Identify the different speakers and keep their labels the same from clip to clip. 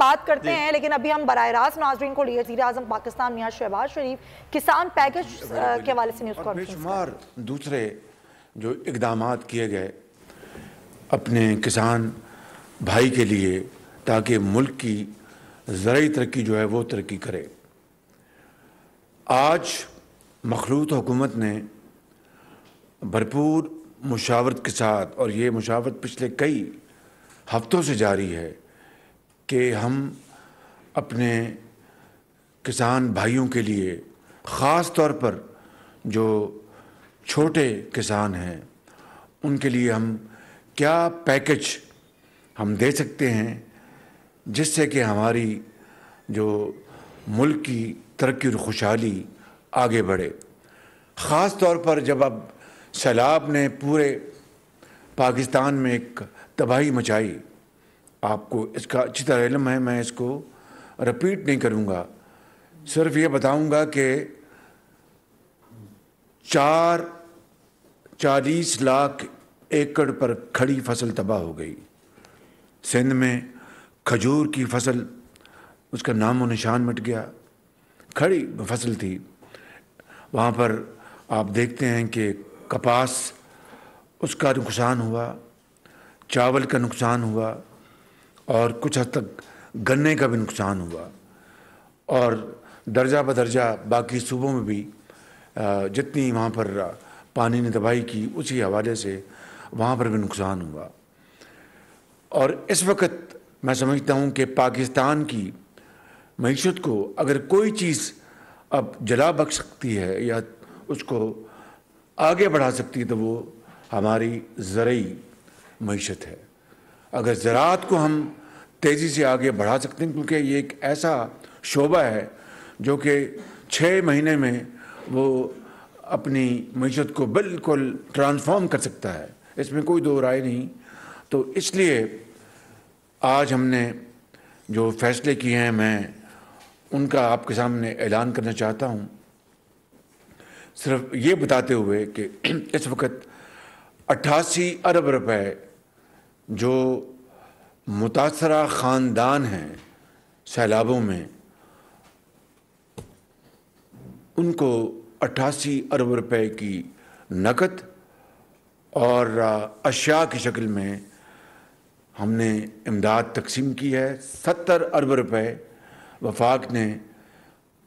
Speaker 1: بات کرتے ہیں، لیکن ابھی ہم براہ راست ناظرین کو لیے وزیر اعظم پاکستان میاں شہباز شریف کسان پیکج کے حوالے سے نیوز کانفرنس
Speaker 2: بے شمار دوسرے جو اقدامات کیے گئے اپنے کسان بھائی کے لیے تاکہ ملک کی زرعی ترقی جو ہے وہ ترقی کرے. آج مخلوط حکومت نے بھرپور مشاورت کے ساتھ، اور یہ مشاورت پچھلے کئی ہفتوں سے جاری ہے، کہ ہم اپنے کسان بھائیوں کے لیے خاص طور پر جو چھوٹے کسان ہیں ان کے لیے ہم کیا پیکج ہم دے سکتے ہیں جس سے کہ ہماری جو ملک کی ترقی اور خوشحالی آگے بڑھے. خاص طور پر جب اب سیلاب نے پورے پاکستان میں ایک تباہی مچائی، آپ کو اس کا اچھی طرح علم ہے، میں اس کو رپیٹ نہیں کروں گا، صرف یہ بتاؤں گا کہ 40 لاکھ ایکڑ پر کھڑی فصل تباہ ہو گئی. سندھ میں کھجور کی فصل، اس کا نام و نشان مٹ گیا، کھڑی فصل تھی. وہاں پر آپ دیکھتے ہیں کہ کپاس، اس کا نقصان ہوا، چاول کا نقصان ہوا، اور کچھ حد تک گنے کا بھی نقصان ہوا، اور درجہ بدرجہ باقی صوبوں میں بھی جتنی وہاں پر پانی نے تباہی کی اسی حوالے سے وہاں پر بھی نقصان ہوا. اور اس وقت میں سمجھتا ہوں کہ پاکستان کی معیشت کو اگر کوئی چیز اب جلا بخش سکتی ہے یا اس کو آگے بڑھا سکتی ہے تو وہ ہماری زرعی معیشت ہے. اگر زراعت کو ہم تیزی سے آگے بڑھا سکتے ہیں، کیونکہ یہ ایک ایسا شعبہ ہے جو کہ 6 مہینے میں وہ اپنی معیشت کو بالکل ٹرانسفارم کر سکتا ہے، اس میں کوئی دو رائے نہیں. تو اس لیے آج ہم نے جو فیصلے کیے ہیں میں ان کا آپ کے سامنے اعلان کرنا چاہتا ہوں، صرف یہ بتاتے ہوئے کہ اس وقت 88 ارب روپے جو متاثرہ خاندان ہیں سیلابوں میں، ان کو 88 ارب روپے کی نقد اور اشیاء کی شکل میں ہم نے امداد تقسیم کی ہے. 70 ارب روپے وفاق نے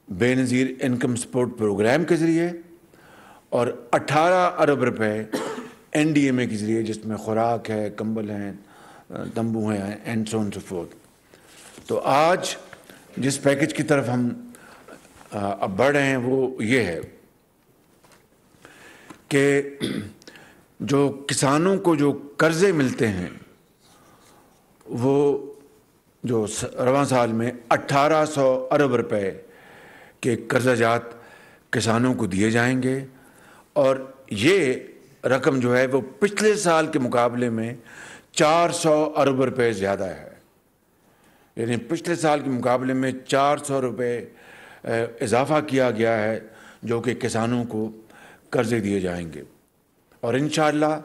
Speaker 2: بے نظیر انکم سپورٹ پروگرام کے ذریعے، اور 18 ارب روپے NDMA کے ذریعے، جس میں خوراک ہے، کمبل ہیں، تمبو ہیں، and so on so forth. تو آج جس پیکج کی طرف ہم اب بڑھ رہے ہیں وہ یہ ہے کہ جو کسانوں کو جو قرضے ملتے ہیں وہ جو رواں سال میں 1800 ارب روپے کے قرضہ جات کسانوں کو دیے جائیں گے، اور یہ رقم جو ہے وہ پچھلے سال کے مقابلے میں 400 ارب روپے زیادہ ہے. یعنی پچھلے سال کے مقابلے میں 400 روپے اضافہ کیا گیا ہے جو کہ کسانوں کو قرضے دیے جائیں گے. اور انشاءاللہ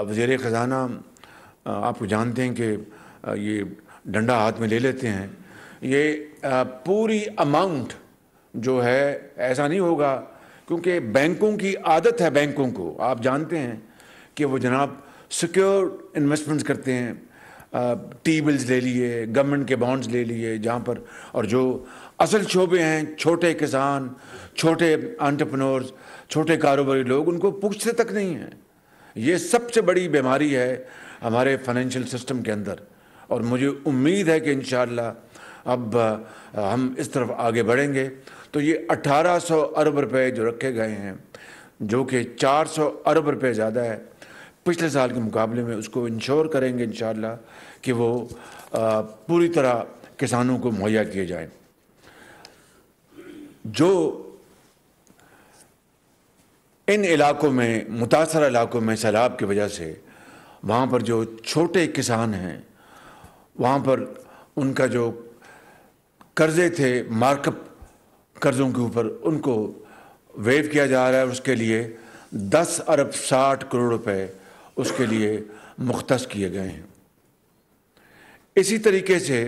Speaker 2: وزیر خزانہ آپ کو جانتے ہیں کہ یہ ڈنڈا ہاتھ میں لے لیتے ہیں. یہ پوری اماؤنٹ جو ہے ایسا نہیں ہوگا، کیونکہ بینکوں کی عادت ہے، بینکوں کو آپ جانتے ہیں کہ وہ جناب سیکیور انویسٹمنٹس کرتے ہیں. ٹی بلز لے لیے، گورنمنٹ کے بانڈز لے لیے جہاں پر، اور جو اصل شعبے ہیں چھوٹے کسان، چھوٹے انٹرپرینورز، چھوٹے کاروباری لوگ، ان کو پوچھتے تک نہیں ہیں. یہ سب سے بڑی بیماری ہے ہمارے فائنینشیل سسٹم کے اندر، اور مجھے امید ہے کہ انشاءاللہ اب ہم اس طرف آگے بڑھیں گے. تو یہ 1800 ارب روپے جو رکھے گئے ہیں، جو کہ 400 ارب روپے زیادہ ہے پچھلے سال کے مقابلے میں، اس کو انشور کریں گے انشاءاللہ کہ وہ پوری طرح کسانوں کو مہیا کیے جائیں. جو ان علاقوں میں، متاثرہ علاقوں میں سیلاب کی وجہ سے وہاں پر جو چھوٹے کسان ہیں، وہاں پر ان کا جو قرضے تھے مارک اپ قرضوں کے اوپر، ان کو ویو کیا جا رہا ہے. اس کے لیے 10 ارب 60 کروڑ روپے اس کے لیے مختص کیے گئے ہیں. اسی طریقے سے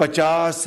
Speaker 2: 50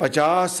Speaker 2: 50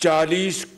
Speaker 2: 40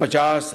Speaker 2: 50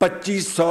Speaker 2: 2500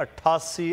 Speaker 3: 88